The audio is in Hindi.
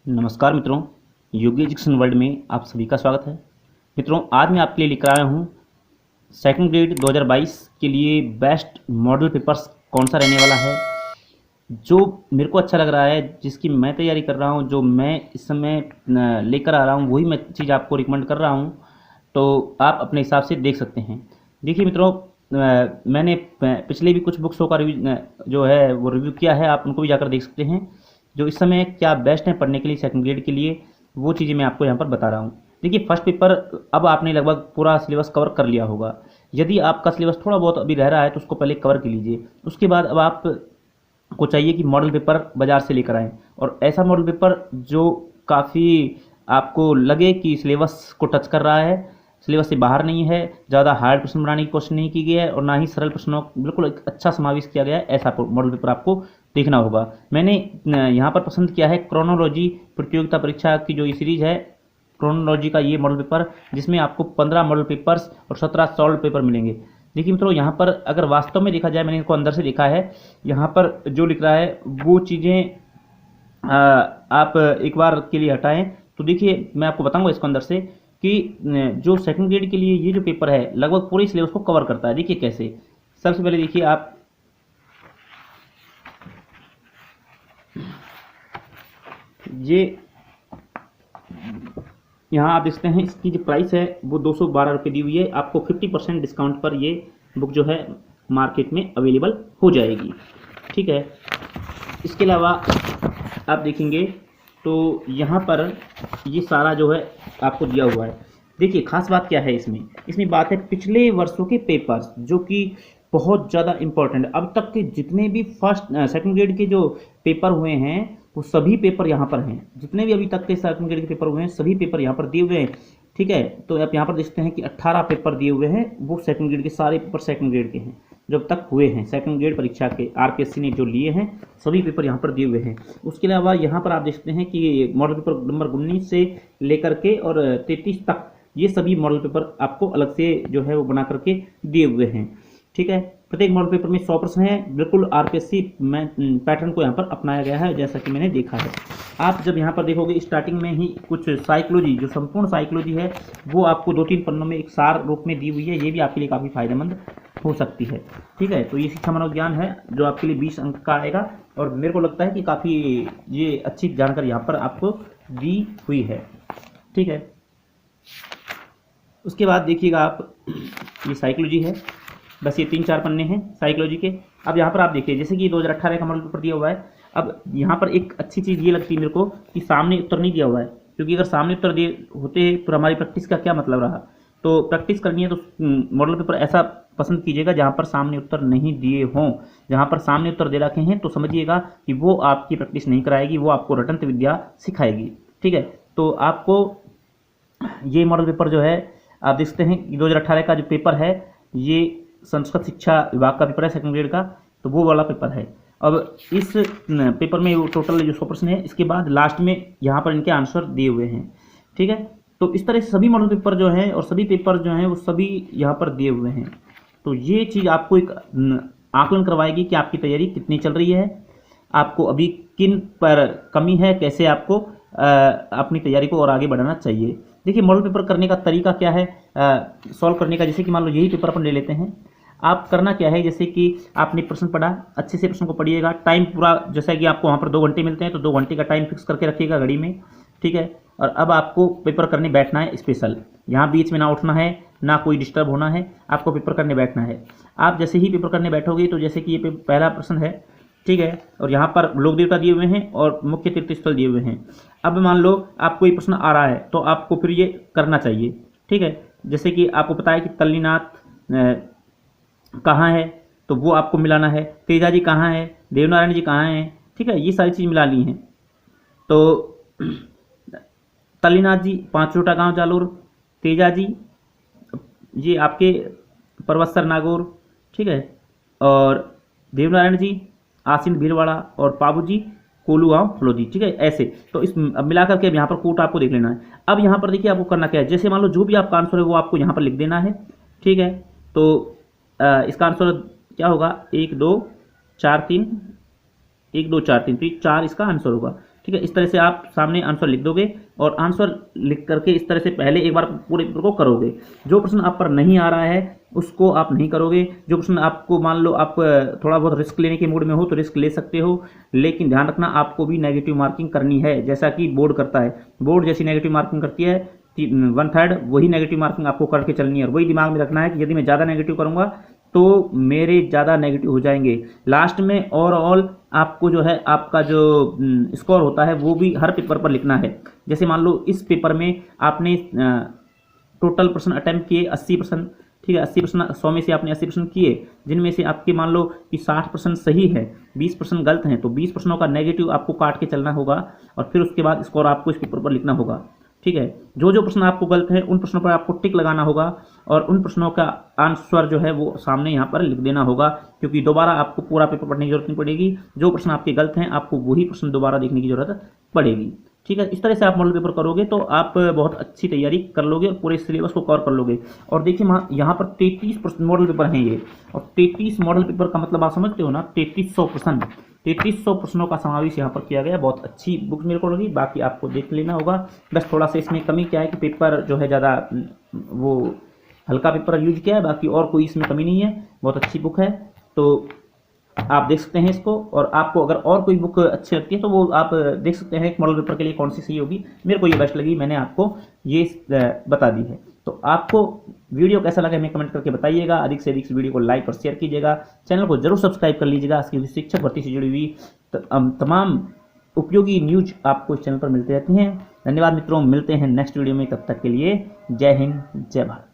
नमस्कार मित्रों, योगी एजुकेशन वर्ल्ड में आप सभी का स्वागत है। मित्रों, आज मैं आपके लिए लेकर आया हूँ सेकंड ग्रेड 2022 के लिए बेस्ट मॉडल पेपर्स कौन सा रहने वाला है, जो मेरे को अच्छा लग रहा है, जिसकी मैं तैयारी कर रहा हूँ, जो मैं इस समय लेकर आ रहा हूँ, वही मैं चीज़ आपको रिकमेंड कर रहा हूँ। तो आप अपने हिसाब से देख सकते हैं। देखिए मित्रों, मैंने पिछले भी कुछ बुक्सों का रिव्यू जो है वो रिव्यू किया है, आप उनको भी जाकर देख सकते हैं। जो इस समय क्या बेस्ट है पढ़ने के लिए सेकंड ग्रेड के लिए, वो चीज़ें मैं आपको यहाँ पर बता रहा हूँ। देखिए, फर्स्ट पेपर अब आपने लगभग पूरा सिलेबस कवर कर लिया होगा। यदि आपका सिलेबस थोड़ा बहुत अभी रह रहा है तो उसको पहले कवर कर लीजिए। उसके बाद अब आप को चाहिए कि मॉडल पेपर बाज़ार से लेकर आएँ, और ऐसा मॉडल पेपर जो काफ़ी आपको लगे कि सिलेबस को टच कर रहा है, सिलेबस से बाहर नहीं है, ज़्यादा हार्ड प्रश्न बनाने की कोशिश नहीं की गई है और ना ही सरल प्रश्नों बिल्कुल एक अच्छा समावेश किया गया है, ऐसा मॉडल पेपर आपको देखना होगा। मैंने यहाँ पर पसंद किया है क्रोनोलॉजी प्रतियोगिता परीक्षा की जो ये सीरीज़ है, क्रोनोलॉजी का ये मॉडल पेपर, जिसमें आपको 15 मॉडल पेपर्स और 17 सॉल्व पेपर मिलेंगे। देखिए मित्रों, यहाँ पर अगर वास्तव में देखा जाए, मैंने इनको अंदर से देखा है, यहाँ पर जो लिख रहा है वो चीज़ें आप एक बार के लिए हटाएं तो देखिए मैं आपको बताऊंगा इसको अंदर से कि जो सेकंड ग्रेड के लिए ये जो पेपर है लगभग पूरे सिलेबस को कवर करता है। देखिए कैसे, सबसे पहले देखिए आप ये यहाँ आप देखते हैं, इसकी जो प्राइस है वो 212 रुपये दी हुई है। आपको 50% डिस्काउंट पर ये बुक जो है मार्केट में अवेलेबल हो जाएगी। ठीक है, इसके अलावा आप देखेंगे तो यहाँ पर ये सारा जो है आपको दिया हुआ है। देखिए खास बात क्या है इसमें, बात है पिछले वर्षों के पेपर्स, जो कि बहुत ज़्यादा इम्पोर्टेंट। अब तक के जितने भी फर्स्ट सेकंड ग्रेड के जो पेपर हुए हैं वो सभी पेपर यहाँ पर हैं। जितने भी अभी तक के सेकंड ग्रेड के पेपर हुए हैं सभी पेपर यहाँ पर दिए हुए हैं। ठीक है, तो आप यहाँ पर देखते हैं कि 18 पेपर दिए हुए हैं, वो सेकंड ग्रेड के सारे पेपर सेकंड ग्रेड के हैं जो अब तक हुए हैं सेकंड ग्रेड परीक्षा के, आरपीएससी ने जो लिए हैं सभी पेपर यहाँ पर दिए हुए हैं। उसके अलावा यहाँ पर आप देखते हैं कि मॉडल पेपर नंबर 19 से लेकर के और 33 तक ये सभी मॉडल पेपर आपको अलग से जो है वो बना करके दिए हुए हैं। ठीक है, प्रत्येक मॉडल पेपर में 100 प्रश्न है, बिल्कुल आरपीएससी पैटर्न को यहाँ पर अपनाया गया है जैसा कि मैंने देखा है। आप जब यहाँ पर देखोगे स्टार्टिंग में ही कुछ साइकोलॉजी, जो संपूर्ण साइकोलॉजी है वो आपको 2-3 पन्नों में एक सार रूप में दी हुई है, ये भी आपके लिए काफ़ी फायदेमंद हो सकती है। ठीक है, तो ये शिक्षा मनोविज्ञान है जो आपके लिए 20 अंक का आएगा, और मेरे को लगता है कि काफ़ी ये अच्छी जानकारी यहाँ पर आपको दी हुई है। ठीक है, उसके बाद देखिएगा आप, ये साइकोलॉजी है, बस ये 3-4 पन्ने हैं साइकोलॉजी के। अब यहाँ पर आप देखिए, जैसे कि 2018 का मॉडल पेपर दिया हुआ है। अब यहाँ पर एक अच्छी चीज़ ये लगती है मेरे को कि सामने उत्तर नहीं दिया हुआ है, क्योंकि अगर सामने उत्तर दिए होते तो हमारी प्रैक्टिस का क्या मतलब रहा। तो प्रैक्टिस करनी है तो मॉडल पेपर ऐसा पसंद कीजिएगा जहाँ पर सामने उत्तर नहीं दिए हों। जहाँ पर सामने उत्तर दे रखे हैं तो समझिएगा कि वो आपकी प्रैक्टिस नहीं कराएगी, वो आपको रटंत विद्या सिखाएगी। ठीक है, तो आपको ये मॉडल पेपर जो है आप देखते हैं कि 2018 का जो पेपर है ये संस्कृत शिक्षा विभाग का पेपर है सेकंड ग्रेड का, तो वो वाला पेपर है। अब इस पेपर में वो टोटल जो 100 प्रश्न है, इसके बाद लास्ट में यहाँ पर इनके आंसर दिए हुए हैं। ठीक है, तो इस तरह से सभी मॉडल पेपर जो हैं और सभी पेपर जो हैं वो सभी यहाँ पर दिए हुए हैं। तो ये चीज़ आपको एक आकलन करवाएगी कि आपकी तैयारी कितनी चल रही है, आपको अभी किन पर कमी है, कैसे आपको अपनी तैयारी को और आगे बढ़ाना चाहिए। देखिए मॉडल पेपर करने का तरीका क्या है सॉल्व करने का। जैसे कि मान लो यही पेपर अपन ले लेते हैं, आप करना क्या है, जैसे कि आपने प्रश्न पढ़ा, अच्छे से प्रश्न को पढ़िएगा, टाइम पूरा, जैसा कि आपको वहाँ पर 2 घंटे मिलते हैं तो 2 घंटे का टाइम फिक्स करके रखिएगा घड़ी में। ठीक है, और अब आपको पेपर करने बैठना है स्पेशल, यहाँ बीच में ना उठना है, ना कोई डिस्टर्ब होना है, आपको पेपर करने बैठना है। आप जैसे ही पेपर करने बैठोगे तो जैसे कि ये पहला प्रश्न है, ठीक है, और यहाँ पर लोक देवता दिए हुए हैं और मुख्य तीर्थ स्थल दिए हुए हैं। अब मान लो आपको ये प्रश्न आ रहा है तो आपको फिर ये करना चाहिए। ठीक है, जैसे कि आपको पता है कि तल्लीनाथ कहाँ है तो वो आपको मिलाना है, तेजा जी कहाँ है, देवनारायण जी कहाँ हैं। ठीक है, ये सारी चीज़ मिला ली हैं। तो तल्लीनाथ जी पांचोटा गांव जालोर, तेजा जी ये आपके परवत्सर नागौर, ठीक है, और देवनारायण जी आसिन भीलवाड़ा, और पाबू जी कोलू गाँव फलोदी। ठीक है, ऐसे तो इस अब मिला करके यहाँ पर कोट आपको देख लेना है। अब यहाँ पर देखिए आपको करना क्या है, जैसे मान लो जो भी आपका आंसर है वो आपको यहाँ पर लिख देना है। ठीक है, तो इसका आंसर क्या होगा, 1 2 4 3, 1 2 4 3, तो 4 इसका आंसर होगा। ठीक है, इस तरह से आप सामने आंसर लिख दोगे और आंसर लिख करके इस तरह से पहले एक बार पूरे पेपर को करोगे। जो प्रश्न आप पर नहीं आ रहा है उसको आप नहीं करोगे। जो प्रश्न आपको मान लो आप थोड़ा बहुत रिस्क लेने के मूड में हो तो रिस्क ले सकते हो, लेकिन ध्यान रखना आपको भी नेगेटिव मार्किंग करनी है, जैसा कि बोर्ड करता है। बोर्ड जैसी नेगेटिव मार्किंग करती है 1/3 वही नेगेटिव मार्किंग आपको करके चलनी है। और वही दिमाग में रखना है कि यदि मैं ज़्यादा नेगेटिव करूँगा तो मेरे ज़्यादा नेगेटिव हो जाएंगे। लास्ट में ओवरऑल आपको जो है आपका जो स्कोर होता है वो भी हर पेपर पर लिखना है। जैसे मान लो इस पेपर में आपने टोटल प्रश्न अटैम्प्ट किए 80%, ठीक है, 80%, 100 में से आपने 80% किए, जिनमें से आपके मान लो कि 60% सही है, 20% गलत हैं, तो 20 प्रश्नों का नेगेटिव आपको काट के चलना होगा और फिर उसके बाद स्कोर आपको इस पेपर पर लिखना होगा। ठीक है, जो जो प्रश्न आपको गलत है उन प्रश्नों पर आपको टिक लगाना होगा और उन प्रश्नों का आंसर जो है वो सामने यहाँ पर लिख देना होगा, क्योंकि दोबारा आपको पूरा पेपर पढ़ने की जरूरत नहीं पड़ेगी। जो प्रश्न आपके गलत हैं आपको वही प्रश्न दोबारा देखने की जरूरत पड़ेगी। ठीक है, इस तरह से आप मॉडल पेपर करोगे तो आप बहुत अच्छी तैयारी कर लोगे और पूरे सिलेबस को कवर कर लोगे। और देखिए यहाँ पर 33 मॉडल पेपर हैं ये, और 33 मॉडल पेपर का मतलब आप समझते हो ना, 3300 प्रश्न, 3300 प्रश्नों का समावेश यहाँ पर किया गया। बहुत अच्छी बुक मेरे को लगी, बाकी आपको देख लेना होगा। बस थोड़ा सा इसमें कमी क्या है कि पेपर जो है ज़्यादा वो हल्का पेपर यूज किया है, बाकी और कोई इसमें कमी नहीं है। बहुत अच्छी बुक है, तो आप देख सकते हैं इसको। और आपको अगर और कोई बुक अच्छी लगती है तो वो आप देख सकते हैं मॉडल पेपर के लिए कौन सी सही होगी। मेरे को ये बेस्ट लगी, मैंने आपको ये बता दी है। तो आपको वीडियो कैसा लगा हमें कमेंट करके बताइएगा। अधिक से अधिक वीडियो को लाइक और शेयर कीजिएगा। चैनल को जरूर सब्सक्राइब कर लीजिएगा। इसकी शिक्षक भर्ती से जुड़ी हुई तमाम उपयोगी न्यूज आपको इस चैनल पर मिलती रहती हैं। धन्यवाद मित्रों, मिलते हैं नेक्स्ट वीडियो में। तब तक के लिए जय हिंद, जय भारत।